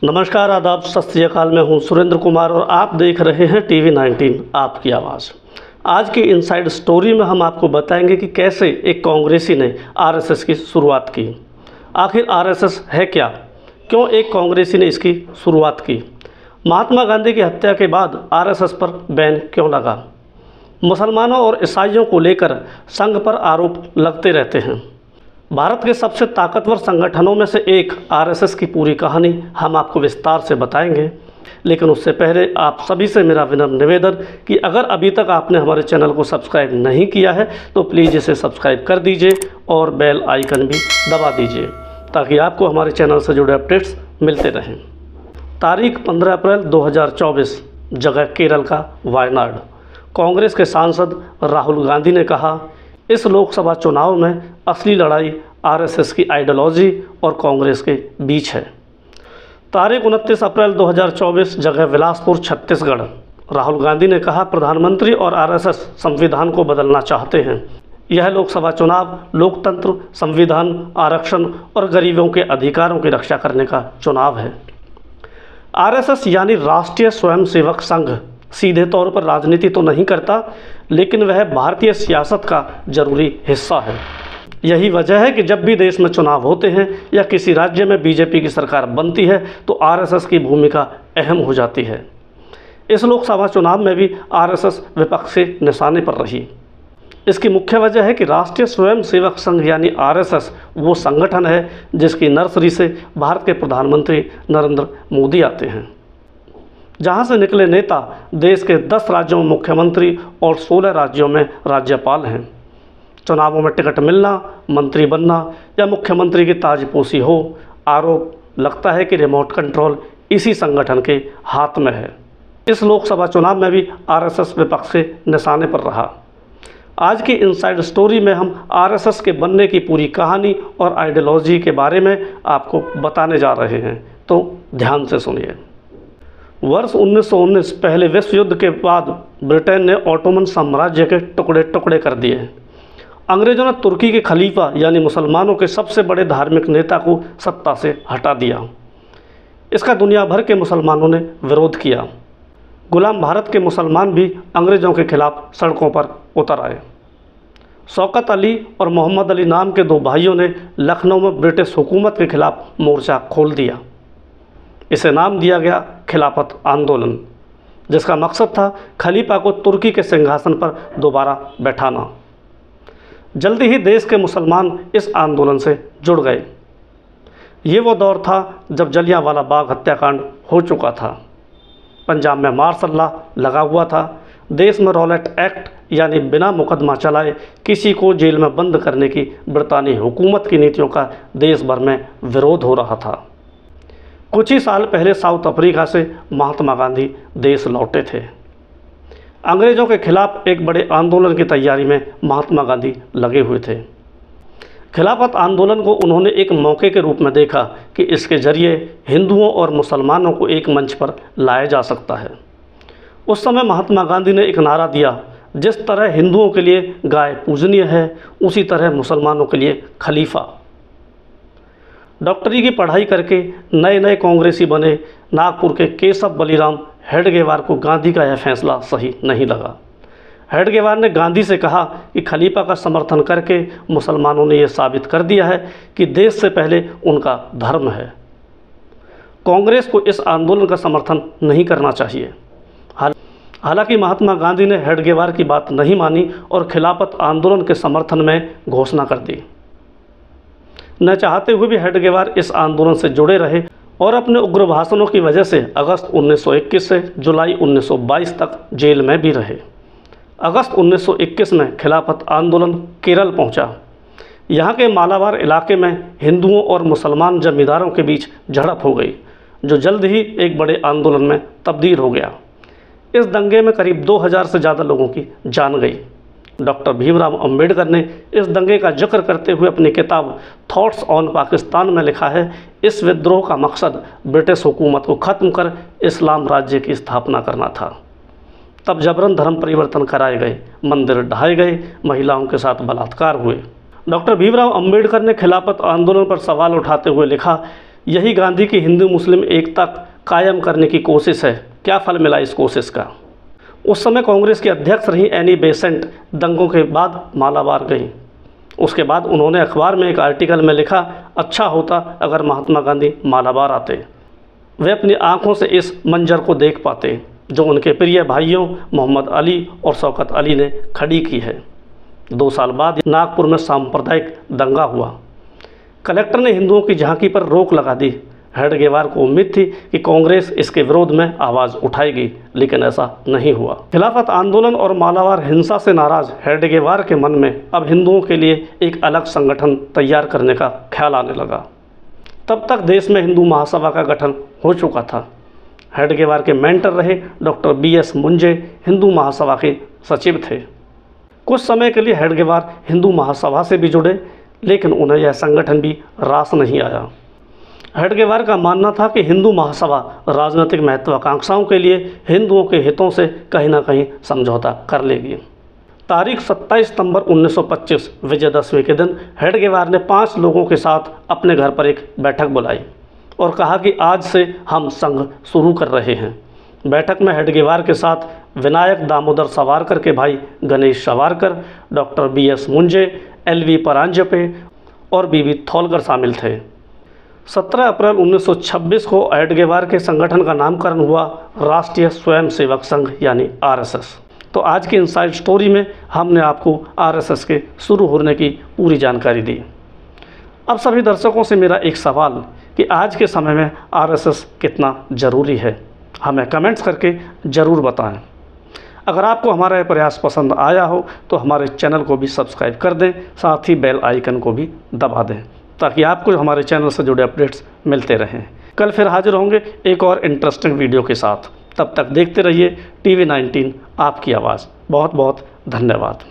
नमस्कार, आदाब, सत श्री अकाल। मैं हूं सुरेंद्र कुमार और आप देख रहे हैं टीवी 19 आपकी आवाज़। आज की इनसाइड स्टोरी में हम आपको बताएंगे कि कैसे एक कांग्रेसी ने आरएसएस की शुरुआत की। आखिर आरएसएस है क्या, क्यों एक कांग्रेसी ने इसकी शुरुआत की, महात्मा गांधी की हत्या के बाद आरएसएस पर बैन क्यों लगा, मुसलमानों और ईसाइयों को लेकर संघ पर आरोप लगते रहते हैं। भारत के सबसे ताकतवर संगठनों में से एक आरएसएस की पूरी कहानी हम आपको विस्तार से बताएंगे। लेकिन उससे पहले आप सभी से मेरा विनम्र निवेदन कि अगर अभी तक आपने हमारे चैनल को सब्सक्राइब नहीं किया है तो प्लीज़ इसे सब्सक्राइब कर दीजिए और बेल आइकन भी दबा दीजिए ताकि आपको हमारे चैनल से जुड़े अपडेट्स मिलते रहें। तारीख 15 अप्रैल 2024, जगह केरल का वायनाड। कांग्रेस के सांसद राहुल गांधी ने कहा, इस लोकसभा चुनाव में असली लड़ाई आरएसएस की आइडियोलॉजी और कांग्रेस के बीच है। तारीख 29 अप्रैल 2024, जगह बिलासपुर, छत्तीसगढ़। राहुल गांधी ने कहा, प्रधानमंत्री और आरएसएस संविधान को बदलना चाहते हैं। यह लोकसभा चुनाव लोकतंत्र, संविधान, आरक्षण और गरीबों के अधिकारों की रक्षा करने का चुनाव है। आरएसएस यानी राष्ट्रीय स्वयंसेवक संघ सीधे तौर पर राजनीति तो नहीं करता, लेकिन वह भारतीय सियासत का जरूरी हिस्सा है। यही वजह है कि जब भी देश में चुनाव होते हैं या किसी राज्य में बीजेपी की सरकार बनती है तो आरएसएस की भूमिका अहम हो जाती है। इस लोकसभा चुनाव में भी आरएसएस विपक्ष के निशाने पर रही। इसकी मुख्य वजह है कि राष्ट्रीय स्वयंसेवक संघ यानी आरएसएस वो संगठन है जिसकी नर्सरी से भारत के प्रधानमंत्री नरेंद्र मोदी आते हैं। जहां से निकले नेता देश के 10 राज्यों में मुख्यमंत्री और 16 राज्यों में राज्यपाल हैं। चुनावों में टिकट मिलना, मंत्री बनना या मुख्यमंत्री की ताजपोशी हो, आरोप लगता है कि रिमोट कंट्रोल इसी संगठन के हाथ में है। इस लोकसभा चुनाव में भी आरएसएस विपक्ष के निशाने पर रहा। आज की इनसाइड स्टोरी में हम आरएसएस के बनने की पूरी कहानी और आइडियोलॉजी के बारे में आपको बताने जा रहे हैं, तो ध्यान से सुनिए। वर्ष 1919 पहले विश्व युद्ध के बाद ब्रिटेन ने ओटोमन साम्राज्य के टुकड़े टुकड़े कर दिए। अंग्रेजों ने तुर्की के खलीफा यानी मुसलमानों के सबसे बड़े धार्मिक नेता को सत्ता से हटा दिया। इसका दुनिया भर के मुसलमानों ने विरोध किया। गुलाम भारत के मुसलमान भी अंग्रेज़ों के खिलाफ सड़कों पर उतर आए। शौकत अली और मोहम्मद अली नाम के 2 भाइयों ने लखनऊ में ब्रिटिश हुकूमत के खिलाफ मोर्चा खोल दिया। इसे नाम दिया गया खिलाफत आंदोलन, जिसका मकसद था खलीफा को तुर्की के सिंहासन पर दोबारा बैठाना। जल्दी ही देश के मुसलमान इस आंदोलन से जुड़ गए। ये वो दौर था जब जलियांवाला बाग हत्याकांड हो चुका था। पंजाब में मार्शल लॉ लगा हुआ था। देश में रॉलेट एक्ट यानी बिना मुकदमा चलाए किसी को जेल में बंद करने की ब्रितानी हुकूमत की नीतियों का देश भर में विरोध हो रहा था। कुछ ही साल पहले साउथ अफ्रीका से महात्मा गांधी देश लौटे थे। अंग्रेज़ों के खिलाफ एक बड़े आंदोलन की तैयारी में महात्मा गांधी लगे हुए थे। खिलाफत आंदोलन को उन्होंने एक मौके के रूप में देखा कि इसके जरिए हिंदुओं और मुसलमानों को एक मंच पर लाया जा सकता है। उस समय महात्मा गांधी ने एक नारा दिया, जिस तरह हिंदुओं के लिए गाय पूजनीय है उसी तरह मुसलमानों के लिए खलीफा। डॉक्टरी की पढ़ाई करके नए नए कांग्रेसी बने नागपुर के केशव बलिराम हेडगेवार को गांधी का यह फैसला सही नहीं लगा। हेडगेवार ने गांधी से कहा कि खलीफा का समर्थन करके मुसलमानों ने यह साबित कर दिया है कि देश से पहले उनका धर्म है। कांग्रेस को इस आंदोलन का समर्थन नहीं करना चाहिए। हालांकि महात्मा गांधी ने हेडगेवार की बात नहीं मानी और खिलाफत आंदोलन के समर्थन में घोषणा कर दी। न चाहते हुए भी हेडगेवार इस आंदोलन से जुड़े रहे और अपने उग्र भाषणों की वजह से अगस्त 1921 से जुलाई 1922 तक जेल में भी रहे। अगस्त 1921 में खिलाफत आंदोलन केरल पहुंचा। यहाँ के मालाबार इलाके में हिंदुओं और मुसलमान जमींदारों के बीच झड़प हो गई, जो जल्द ही एक बड़े आंदोलन में तब्दील हो गया। इस दंगे में करीब 2000 से ज़्यादा लोगों की जान गई। डॉक्टर भीमराव अंबेडकर ने इस दंगे का जिक्र करते हुए अपनी किताब थॉट्स ऑन पाकिस्तान में लिखा है, इस विद्रोह का मकसद ब्रिटिश हुकूमत को ख़त्म कर इस्लाम राज्य की स्थापना करना था। तब जबरन धर्म परिवर्तन कराए गए, मंदिर ढहाए गए, महिलाओं के साथ बलात्कार हुए। डॉक्टर भीमराव अंबेडकर ने खिलाफत आंदोलन पर सवाल उठाते हुए लिखा यही गांधी की हिंदू मुस्लिम एकता कायम करने की कोशिश है। क्या फल मिला इस कोशिश का? उस समय कांग्रेस की अध्यक्ष रही एनी बेसेंट दंगों के बाद मालाबार गईं। उसके बाद उन्होंने अखबार में एक आर्टिकल में लिखा, अच्छा होता अगर महात्मा गांधी मालाबार आते, वे अपनी आंखों से इस मंजर को देख पाते जो उनके प्रिय भाइयों मोहम्मद अली और शौकत अली ने खड़ी की है। 2 साल बाद नागपुर में सांप्रदायिक दंगा हुआ। कलेक्टर ने हिंदुओं की झांकी पर रोक लगा दी। हेडगेवार को उम्मीद थी कि कांग्रेस इसके विरोध में आवाज़ उठाएगी, लेकिन ऐसा नहीं हुआ। खिलाफत आंदोलन और मालाबार हिंसा से नाराज हेडगेवार के मन में अब हिंदुओं के लिए एक अलग संगठन तैयार करने का ख्याल आने लगा। तब तक देश में हिंदू महासभा का गठन हो चुका था। हेडगेवार के मेंटर रहे डॉक्टर BS मुंजे हिंदू महासभा के सचिव थे। कुछ समय के लिए हेडगेवार हिंदू महासभा से भी जुड़े, लेकिन उन्हें यह संगठन भी रास नहीं आया। हेडगेवार का मानना था कि हिंदू महासभा राजनीतिक महत्वाकांक्षाओं के लिए हिंदुओं के हितों से कहीं ना कहीं समझौता कर लेगी। तारीख 27 सितंबर 1925 विजयदशमी के दिन हेडगेवार ने 5 लोगों के साथ अपने घर पर एक बैठक बुलाई और कहा कि आज से हम संघ शुरू कर रहे हैं। बैठक में हेडगेवार के साथ विनायक दामोदर सावरकर के भाई Ganesh Savarkar, doctor BS Munje, LV Paranjpe और BB थोलकर शामिल थे। 17 अप्रैल 1926 को हेडगेवार के संगठन का नामकरण हुआ राष्ट्रीय स्वयंसेवक संघ यानी RSS। तो आज की इनसाइड स्टोरी में हमने आपको RSS के शुरू होने की पूरी जानकारी दी। अब सभी दर्शकों से मेरा एक सवाल कि आज के समय में RSS कितना ज़रूरी है, हमें कमेंट्स करके ज़रूर बताएं। अगर आपको हमारा यह प्रयास पसंद आया हो तो हमारे चैनल को भी सब्सक्राइब कर दें, साथ ही बेल आइकन को भी दबा दें ताकि आपको हमारे चैनल से जुड़े अपडेट्स मिलते रहें। कल फिर हाजिर होंगे एक और इंटरेस्टिंग वीडियो के साथ। तब तक देखते रहिए TV19 आपकी आवाज़। बहुत बहुत धन्यवाद।